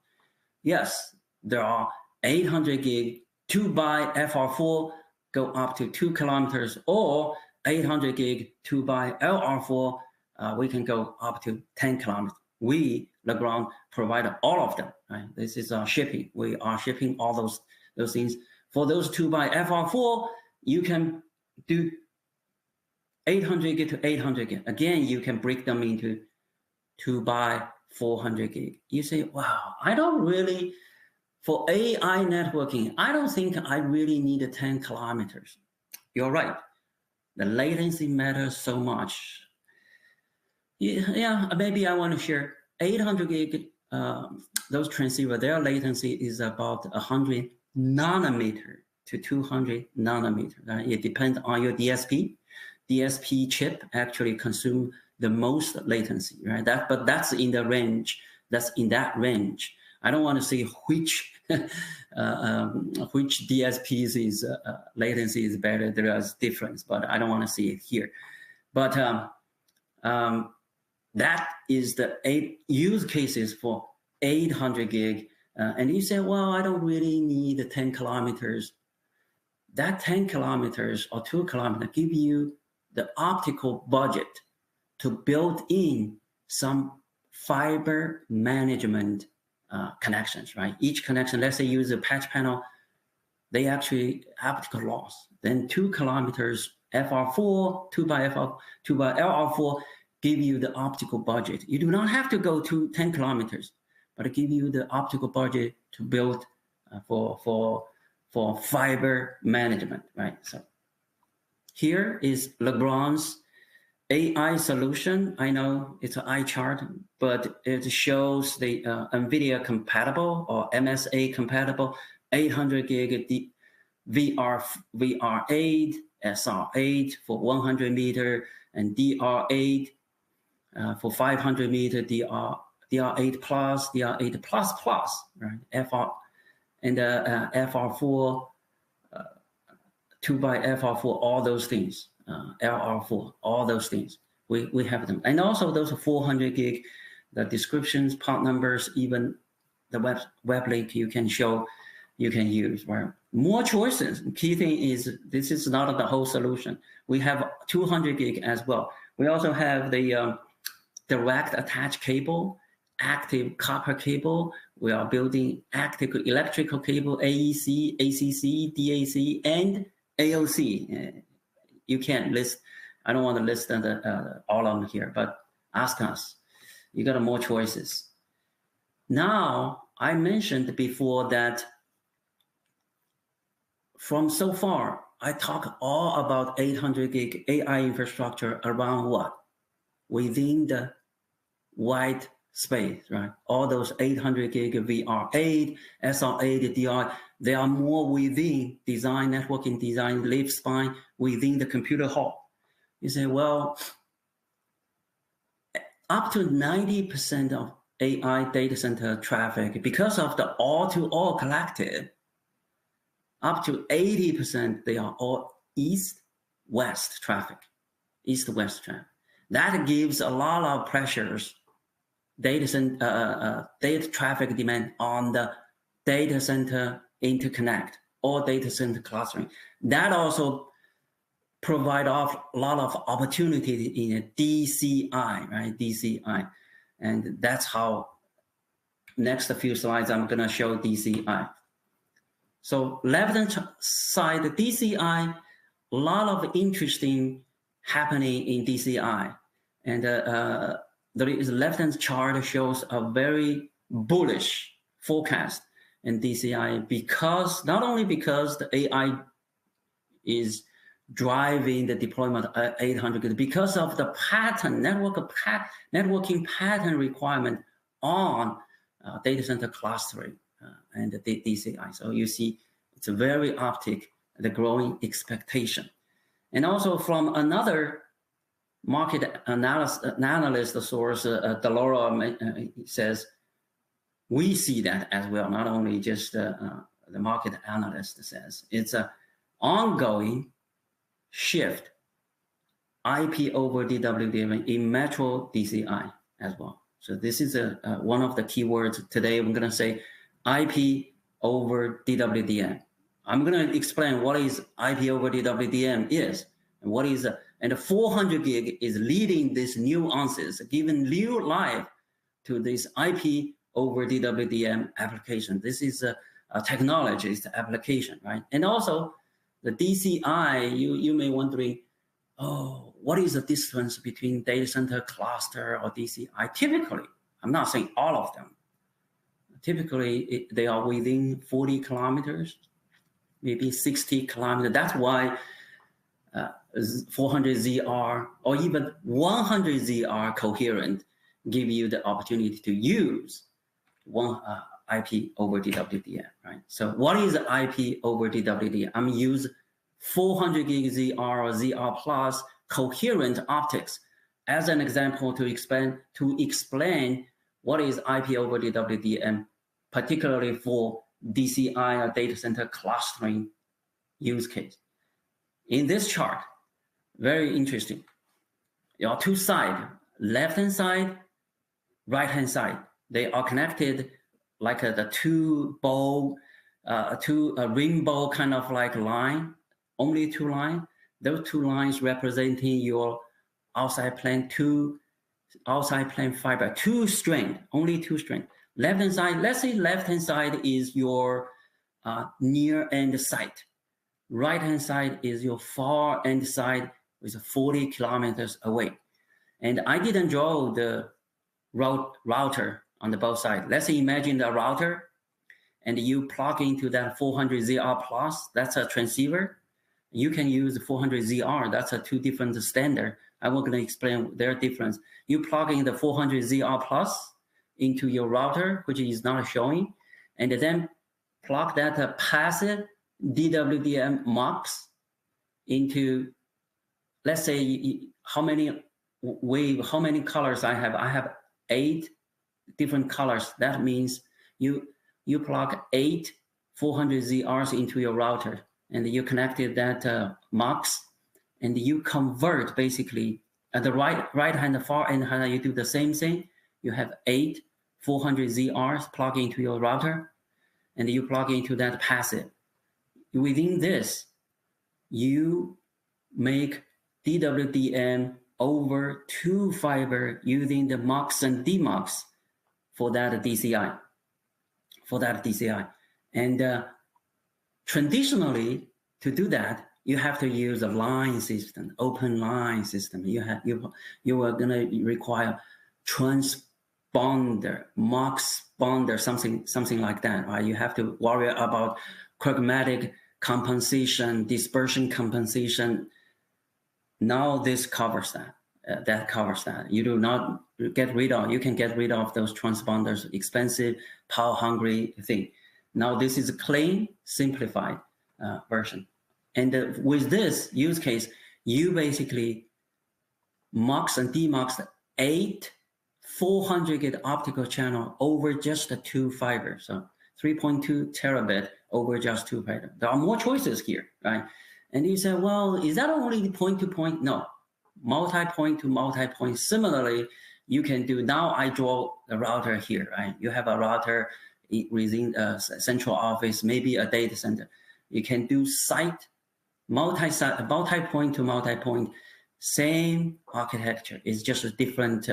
Yes, there are 800 gig, 2 by FR4 go up to 2 kilometers, or 800 gig, 2 by LR4, we can go up to 10 kilometers. We, Legrand, provide all of them, right? This is our shipping. We are shipping all those things. For those 2 by FR4, you can do 800 gig to 800 gig. Again, you can break them into 2 by 400 gig. You say, wow, I don't really, for AI networking, I don't think I really need 10 kilometers. You're right. The latency matters so much. Yeah, maybe I want to share 800 gig, those transceiver, their latency is about 100 nanometer to 200 nanometer. Right? It depends on your DSP. DSP chip actually consume the most latency, right? But that's in the range. That's in that range. I don't want to say which DSPs is latency is better. There is difference, but I don't want to see it here. But that is the 8 use cases for 800 gig. And you say, well, I don't really need 10 kilometers. That 10 kilometers or 2 kilometers give you the optical budget to build in some fiber management connections, right? Each connection, let's say use a patch panel, they actually optical loss. Then 2 kilometers FR4, 2 by LR4 give you the optical budget. You do not have to go to 10 kilometers, but it give you the optical budget to build for fiber management, right? So here is Legrand's AI solution. I know it's an eye chart, but it shows the Nvidia compatible or MSA compatible 800 gig VR8, SR8 for 100 meter, and DR8 for 500 meter, DR8 plus, DR8 plus plus, right? FR and FR4, 2 by FR4, all those things. LR4, all those things. We have them. And also those 400 gig, the descriptions, part numbers, even the web link you can show, you can use, right? More choices. Key thing is this is not the whole solution. We have 200 gig as well. We also have the direct attach cable, active copper cable. We are building active electrical cable, AEC, ACC, DAC, and AOC. You can't list, I don't want to list all of them here, but ask us. You got more choices. Now, I mentioned before that from so far, I talk all about 800 gig AI infrastructure around what? Within the white space, right? All those 800 gig VR8, SR8, DR, they are more within design, networking design, leaf spine, within the computer hall. You say, well, up to 90% of AI data center traffic, because of the all-to-all collected, up to 80%, they are all east-west traffic, east-west traffic. That gives a lot of pressures, data traffic demand on the data center interconnect or data center clustering. That also provide a lot of opportunity in a DCI, right? DCI. And that's how next few slides I'm gonna show DCI. So left-hand side, DCI, a lot of interesting happening in DCI. And there is left-hand chart shows a very bullish forecast in DCI because, not only because the AI is driving the deployment of 800, because of the pattern, networking pattern requirement on data center clustering and the DCI. So you see, it's a very optic, the growing expectation. And also from another market analyst source, Delora says, we see that as well, not only just the market analyst says. It's an ongoing shift, IP over DWDM in metro DCI as well. So this is one of the keywords today. I'm going to say IP over DWDM. I'm going to explain what is IP over DWDM is, and what is and the 400 gig is leading these nuances, giving new life to this IP over DWDM application. This is a technology, it's the application, right? And also the DCI, you may wondering, oh, what is the difference between data center cluster or DCI? Typically, I'm not saying all of them. Typically, they are within 40 kilometers, maybe 60 kilometers. That's why 400ZR or even 100ZR coherent give you the opportunity to use one IP over DWDM, right? So what is IP over DWDM? I'm use 400 gig ZR or ZR plus coherent optics as an example to explain what is IP over DWDM, particularly for DCI or data center clustering use case. In this chart, very interesting. There are two sides, left-hand side, right-hand side. They are connected like the two rainbow kind of like line, only two lines. Those two lines representing your outside plane fiber, two strand, only two strand. Left-hand side, let's say left-hand side is your near end site. Right-hand side is your far end side with 40 kilometers away. And I didn't draw the router on the both sides. Let's say imagine the router and you plug into that 400ZR plus, that's a transceiver. You can use 400ZR, that's a two different standard. I'm going to explain their difference. You plug in the 400ZR plus into your router, which is not showing, and then plug that passive DWDM mux into, let's say, how many colors I have? I have 8 different colors. That means you plug 8 400ZRs into your router, and you connected that mux, and you convert basically at the right hand, far end, you do the same thing. You have 8 400ZRs plug into your router, and you plug into that passive. Within this, you make DWDM over 2 fiber using the mux and demux for that DCI. And traditionally, to do that, you have to use a line system, open line system. You are going to require transponder, mux bonder, something like that, right? You have to worry about pragmatic compensation, dispersion compensation. Now this covers that. That covers that. You do not get rid of. You can get rid of those transponders, expensive, power-hungry thing. Now this is a clean, simplified version. And with this use case, you basically mux and demux 8 400 gig optical channel over just the 2 fibers. So 3.2 terabit over just 2 fibers. There are more choices here, right? And you say, well, is that only point-to-point? No, multi-point to multi-point. Similarly, you can do, now I draw the router here, right? You have a router within a central office, maybe a data center. You can do site, multi-point to multi-point, same architecture. It's just a different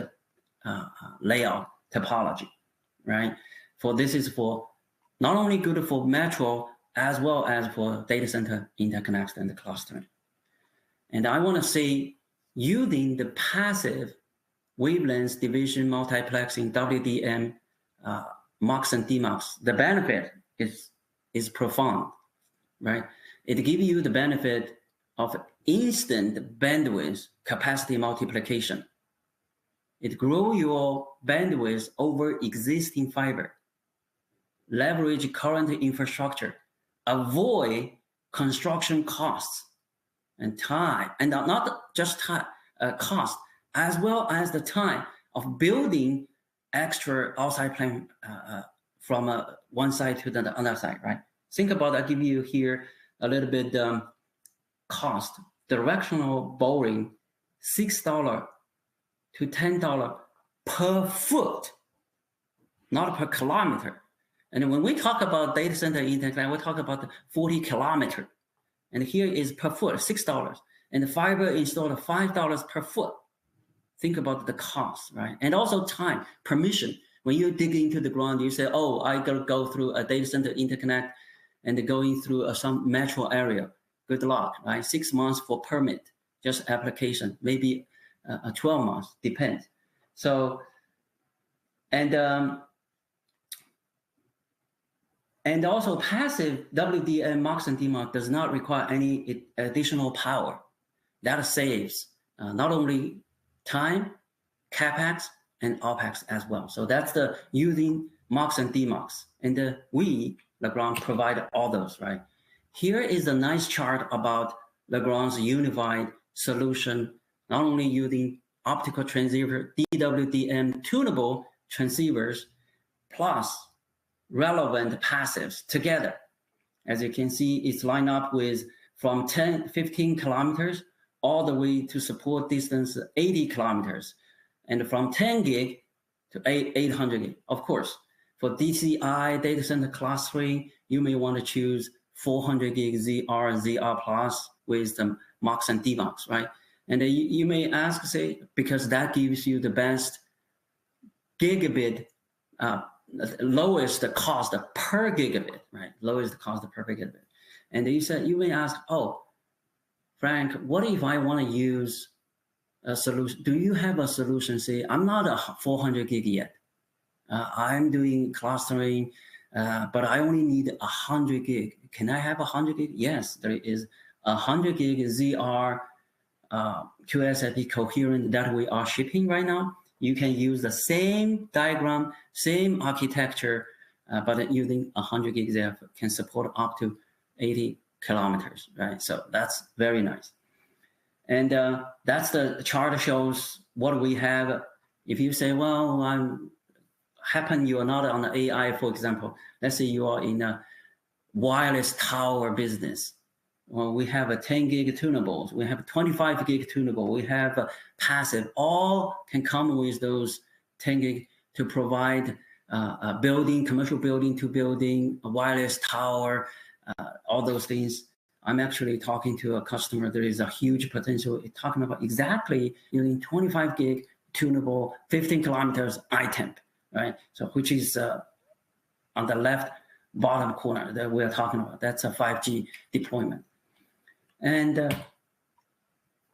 layout topology, right? This is for not only good for metro as well as for data center interconnects and the clustering. And I want to say, using the passive wavelength division multiplexing WDM mux and demux, the benefit is profound, right? It gives you the benefit of instant bandwidth capacity multiplication. It grows your bandwidth over existing fiber, leverage current infrastructure, avoid construction costs and time, and not just time, cost, as well as the time of building extra outside plane from one side to the other side, right? Think about, I'll give you here a little bit cost. Directional boring, $6 to $10 per foot, not per kilometer. And when we talk about data center interconnect, we talk about 40 kilometers. And here is per foot, $6. And the fiber installed $5 per foot. Think about the cost, right? And also time, permission. When you dig into the ground, you say, oh, I got to go through a data center interconnect and going through some metro area. Good luck, right? 6 months for permit, just application, maybe 12 months, depends. So And also passive WDM mux and DMUX does not require any additional power. That saves not only time, capex, and opex as well. So that's the using mux and DMUX. And we, Legrand, provide all those, right? Here is a nice chart about Legrand's unified solution, not only using optical transceiver, DWDM tunable transceivers, plus relevant passives together. As you can see, it's lined up with from 15 kilometers all the way to support distance 80 kilometers, and from 10 gig to 800 gig. Of course, for DCI data center class 3, you may want to choose 400 gig ZR plus with the mux and DMUX, right? And you may ask, say, because that gives you the best gigabit, lowest cost per gigabit, right? Lowest cost per gigabit. And you may ask, oh, Frank, what if I want to use a solution? Do you have a solution? Say, I'm not a 400 gig yet. I'm doing clustering, but I only need 100 gig. Can I have 100 gig? Yes, there is 100 gig ZR QSFP coherent that we are shipping right now. You can use the same diagram, same architecture, but using 100 gig that can support up to 80 kilometers, right? So that's very nice. And that's the chart shows what we have. If you say, well, you are not on the AI, for example. Let's say you are in a wireless tower business. Well, we have a 10 gig tunables, we have 25 gig tunable, we have a passive, all can come with those 10 gig to provide a building, commercial building to building, a wireless tower, all those things. I'm actually talking to a customer. There is a huge potential talking about exactly using 25 gig tunable, 15 kilometers iTemp, right? So which is on the left bottom corner that we're talking about. That's a 5G deployment. And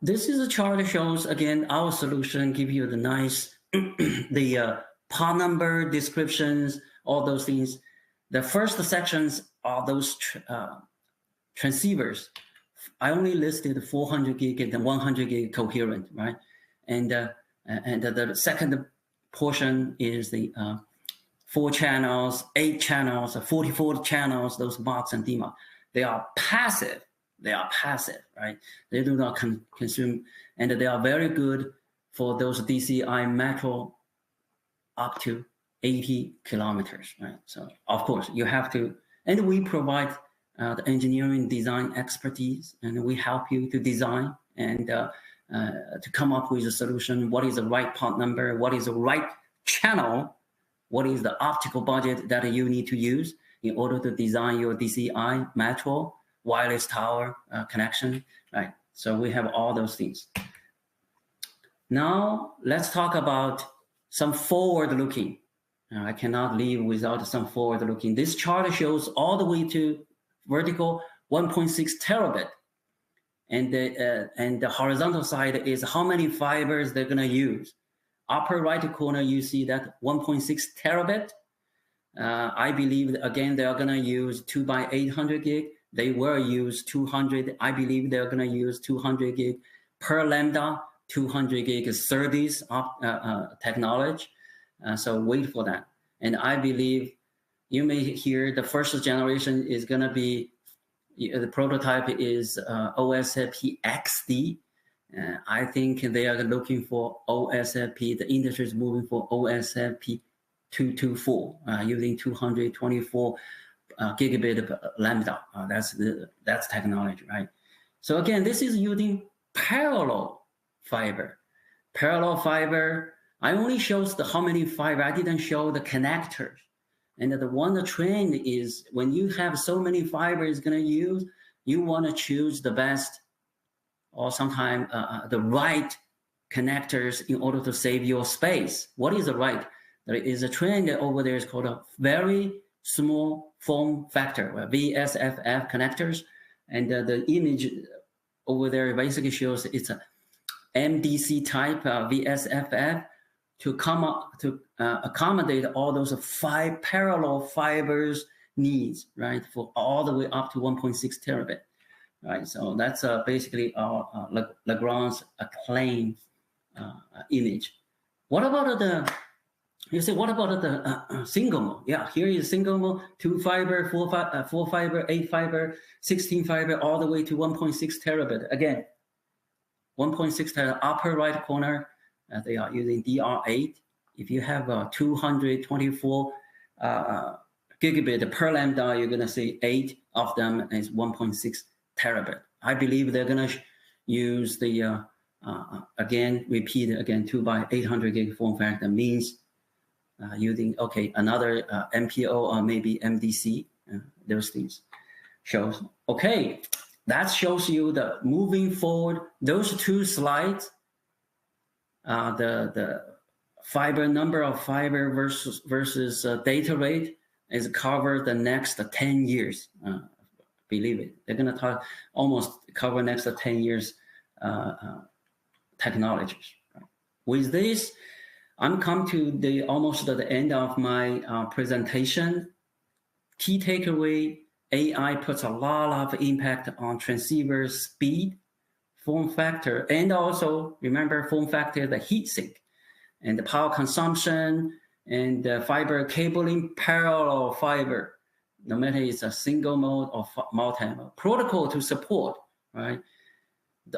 this is a chart that shows, again, our solution give you the nice, the part number, descriptions, all those things. The first sections are those transceivers. I only listed 400 gig and 100 gig coherent, right? And the second portion is the 4 channels, 8 channels, 44 channels, those mux and DMUX. They are passive. They are passive, right? They do not consume, and they are very good for those DCI macro up to 80 kilometers, right? So of course you have to, and we provide the engineering design expertise, and we help you to design and to come up with a solution. What is the right part number? What is the right channel? What is the optical budget that you need to use in order to design your DCI metro wireless tower connection, right? So we have all those things. Now let's talk about some forward-looking. I cannot leave without some forward-looking. This chart shows all the way to vertical 1.6 terabit, and the horizontal side is how many fibers they're gonna use. Upper right corner, you see that 1.6 terabit. I believe again they are gonna use 2 by 800 gig. They will use 200. I believe they're gonna use 200 gig per lambda, 200 gig SerDes technology. So wait for that. And I believe you may hear the first generation is gonna be, the prototype is OSFP XD. I think they are looking for OSFP, the industry is moving for OSFP 224, using 224 gigabit lambda. That's technology, right? So again, this is using parallel fiber. Parallel fiber, I only shows how many fiber, I didn't show the connectors. And the trend is when you have so many fibers gonna use, you wanna choose the best or sometimes the right connectors in order to save your space. What is the right? There is a trend over there is called a very small form factor, VSFF connectors. And the image over there basically shows it's a MDC type VSFF to come up to accommodate all those 5 parallel fibers needs, right, for all the way up to 1.6 terabit, right? So that's basically our Legrand's acclaimed image. What about you say, what about the single mode? Yeah, here is single mode, 2 fiber, 4 fiber, 8 fiber, 16 fiber, all the way to 1.6 terabit. Again, 1.6 terabit, upper right corner, they are using DR8. If you have 224 gigabit per lambda, you're gonna see 8 of them is 1.6 terabit. I believe they're gonna use the, again, repeat again, 2 by 800 gig form factor means using, okay, another MPO or maybe MDC, those things shows. Okay, that shows you the moving forward, those 2 slides, the fiber number of fiber versus data rate is covered the next 10 years. Believe it, they're gonna talk almost cover next 10 years technologies. Right? With this, I'm come to the almost at the end of my presentation. Key takeaway, AI puts a lot of impact on transceiver speed, form factor, and also remember form factor, the heat sink, and the power consumption, and the fiber cabling, parallel fiber, no matter it's a single mode or multi-mode, protocol to support, right?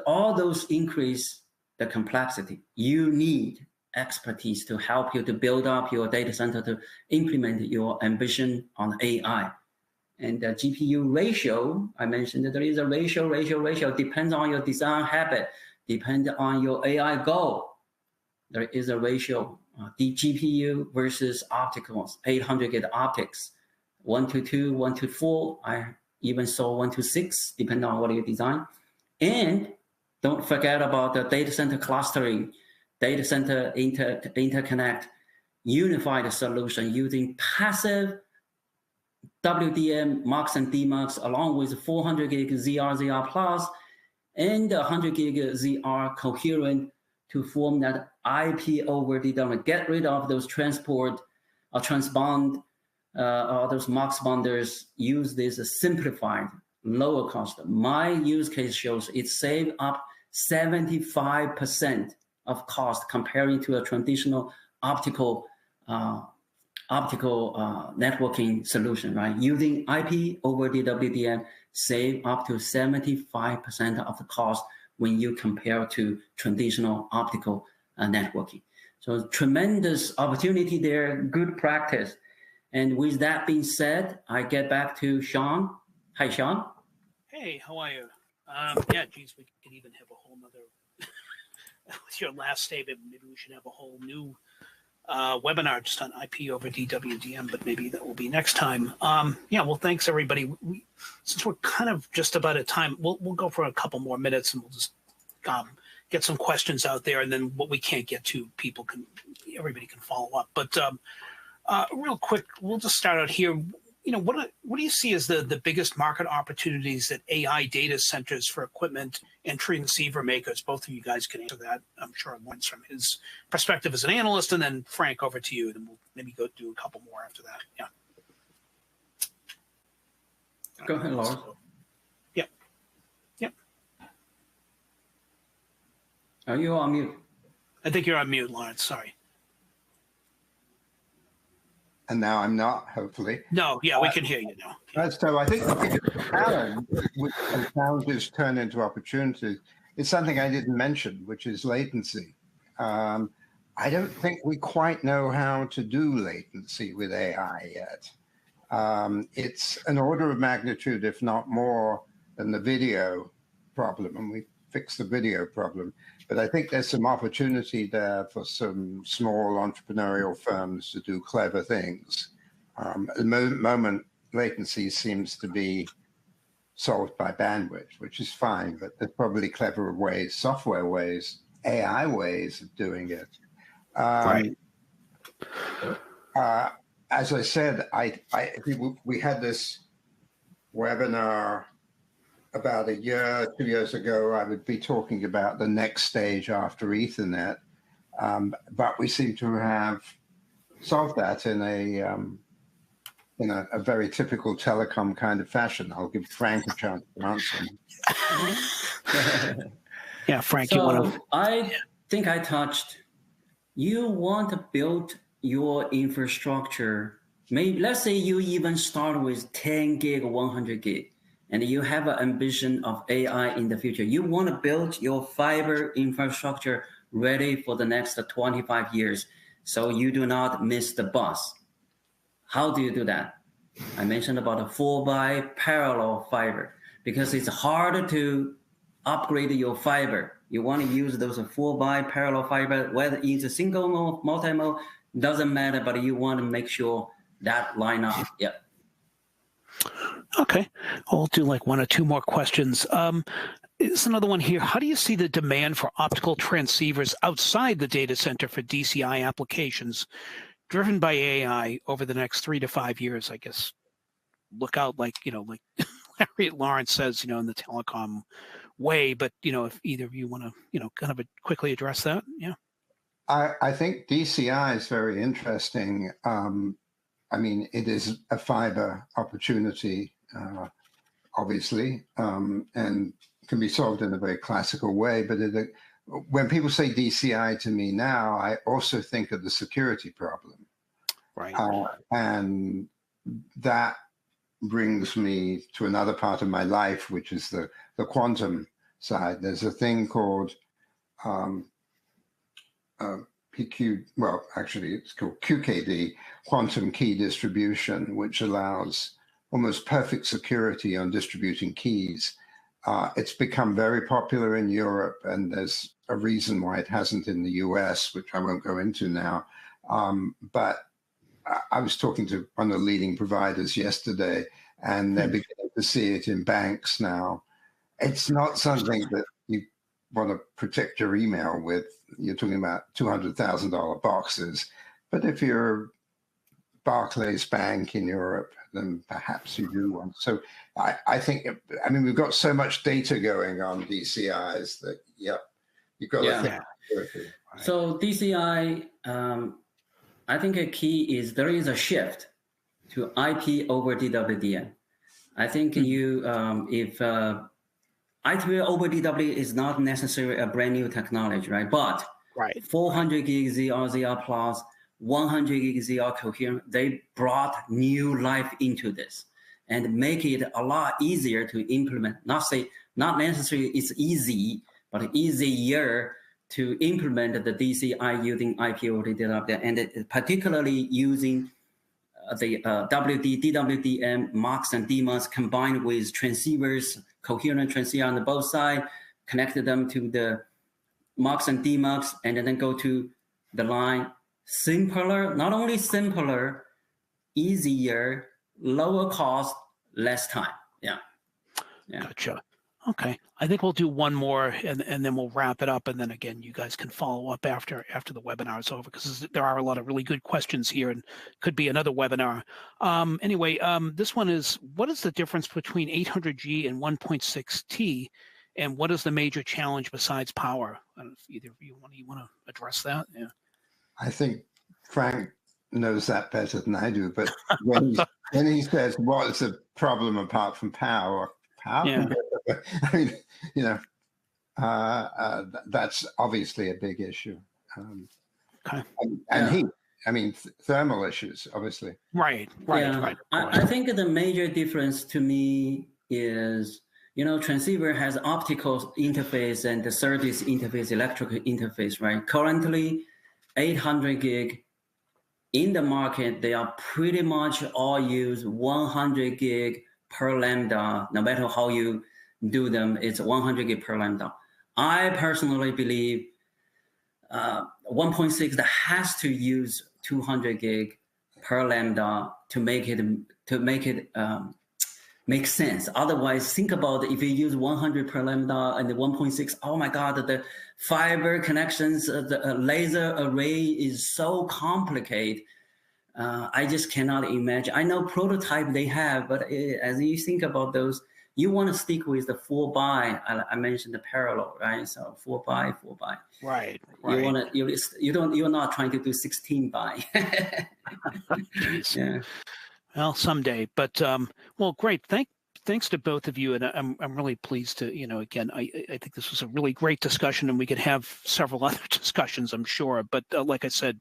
All those increase the complexity. You need expertise to help you to build up your data center to implement your ambition on AI. And the GPU ratio, I mentioned that there is a ratio, depends on your design habit, depends on your AI goal. There is a ratio, the GPU versus opticals, 800 gig optics, 1 to 2, 1 to 4. I even saw 1 to 6, depending on what you design. And don't forget about the data center clustering, data center interconnect, unified solution using passive WDM, MUX and DMUX, along with 400 gig ZR Plus and 100 gig ZR coherent to form that IP over DWDM. Get rid of those transport or transbond or those MUX bonders. Use this simplified, lower cost. My use case shows it saved up 75% of cost comparing to a traditional optical networking solution, right? Using IP over DWDM, save up to 75% of the cost when you compare to traditional optical networking. So tremendous opportunity there, good practice. And with that being said, I get back to Sean. Hi, Sean. Hey, how are you? Yeah, geez, we could even have a whole nother, with your last statement, maybe we should have a whole new webinar just on IP over DWDM, but maybe that will be next time. Yeah, well, thanks everybody. Since we're kind of just about at time, we'll go for a couple more minutes and we'll just get some questions out there, and then what we can't get to, everybody can follow up. But real quick, we'll just start out here. You know, what do you see as the biggest market opportunities that AI data centers for equipment and transceiver makers? Both of you guys can answer that. I'm sure Lawrence from his perspective as an analyst, and then Frank over to you. Then we'll maybe go do a couple more after that. Yeah. Go ahead, Lawrence. Yep. Yep. Are you on mute? I think you're on mute, Lawrence. Sorry. And now I'm not, hopefully. No, yeah, we can hear you now. So I think the biggest challenge, which challenges turn into opportunities, is something I didn't mention, which is latency. I don't think we quite know how to do latency with AI yet. It's an order of magnitude, if not more, than the video problem, and we fixed the video problem. But I think there's some opportunity there for some small entrepreneurial firms to do clever things. At the moment, latency seems to be solved by bandwidth, which is fine, but there's probably cleverer ways, software ways, AI ways of doing it. Right. As I said, we had this webinar about 2 years ago. I would be talking about the next stage after Ethernet. But we seem to have solved that in a very typical telecom kind of fashion. I'll give Frank a chance to answer. Yeah, Frank, so you want to? I think I touched. You want to build your infrastructure. Maybe let's say you even start with 10 gig, 100 gig, and you have an ambition of AI in the future. You want to build your fiber infrastructure ready for the next 25 years, so you do not miss the bus. How do you do that? I mentioned about a 4x parallel fiber because it's harder to upgrade your fiber. You want to use those 4x parallel fiber, whether it's a single mode, multi-mode, doesn't matter, but you want to make sure that line up. Yeah. Okay, I'll do like one or two more questions. There's another one here. How do you see the demand for optical transceivers outside the data center for DCI applications driven by AI over the next 3 to 5 years? I guess look out, like Larry Lawrence says, in the telecom way. But if either of you want to, kind of quickly address that, yeah. I think DCI is very interesting. I mean, it is a fiber opportunity, obviously, and can be solved in a very classical way. But when people say DCI to me now, I also think of the security problem. Right. And that brings me to another part of my life, which is the quantum side. There's a thing called PQ, well, actually it's called QKD, quantum key distribution, which allows almost perfect security on distributing keys. It's become very popular in Europe, and there's a reason why it hasn't in the US, which I won't go into now. But I was talking to one of the leading providers yesterday, and they're beginning to see it in banks now. It's not something that you want to protect your email with. You're talking about $200,000 boxes. But if you're Barclays Bank in Europe, then perhaps you do want. So I think, we've got so much data going on DCIs that, you've got to think. Right. So DCI, I think a key is there is a shift to IP over DWDM. I think if IP over DWDM is not necessarily a brand new technology, right? But 400 gig ZR, ZR plus, 100 gig ZR coherent, they brought new life into this and make it a lot easier to implement. Not necessarily it's easy, but easier to implement the DCI using IP over DWDM, and particularly using the DWDM, MUX and DMUX combined with transceivers, coherent transceiver on both sides, connected them to the MUX and DMUX, and then go to the line. Simpler, not only simpler, easier, lower cost, less time. Yeah. Gotcha. Okay, I think we'll do one more, and then we'll wrap it up. And then again, you guys can follow up after the webinar is over, because there are a lot of really good questions here, and could be another webinar. Anyway, this one is: what is the difference between 800G and 1.6T, and what is the major challenge besides power? I don't know if either of you want to address that. Yeah. I think Frank knows that better than I do. But when he says, "What is the problem apart from power?" Yeah. That's obviously a big issue. Okay. And heat. Thermal issues, obviously. Right. I think the major difference to me is, transceiver has optical interface and the SerDes interface, electrical interface, right? Currently, 800 gig in the market, they are pretty much all use 100 gig per lambda. No matter how you do them, it's 100 gig per lambda. I personally believe 1.6 that has to use 200 gig per lambda to make it make sense. Otherwise, think about if you use 100 per lambda and the 1.6. Oh my God, the fiber connections, the laser array is so complicated. I just cannot imagine. I know prototype they have, but as you think about those you want to stick with the 4 by. I mentioned the parallel, right? So 4 by, 4 by. Right. You want to, you're not trying to do 16 by. Jeez. Yeah. Well, someday. But well, great. Thanks to both of you, and I'm really pleased to, again, I think this was a really great discussion, and we could have several other discussions, I'm sure. But like I said,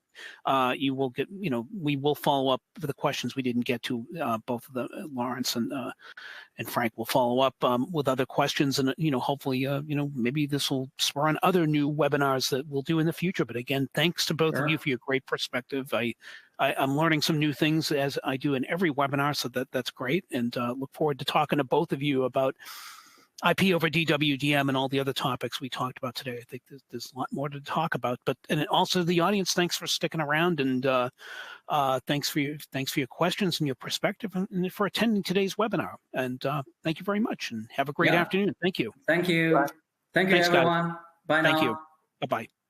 you will get, we will follow up with the questions we didn't get to. Both of the Lawrence and Frank will follow up with other questions, and hopefully, maybe this will spur on other new webinars that we'll do in the future. But again, thanks to both of you for your great perspective. I'm learning some new things as I do in every webinar, so that's great, and look forward to talking to both of you about IP over DWDM and all the other topics we talked about today. I think there's a lot more to talk about, and also the audience, thanks for sticking around, and thanks for your questions and your perspective, and for attending today's webinar. And thank you very much, and have a great afternoon. Thank you. Thank you. Thank you, Thanks, everyone. guys. Bye now. Thank you. Bye-bye.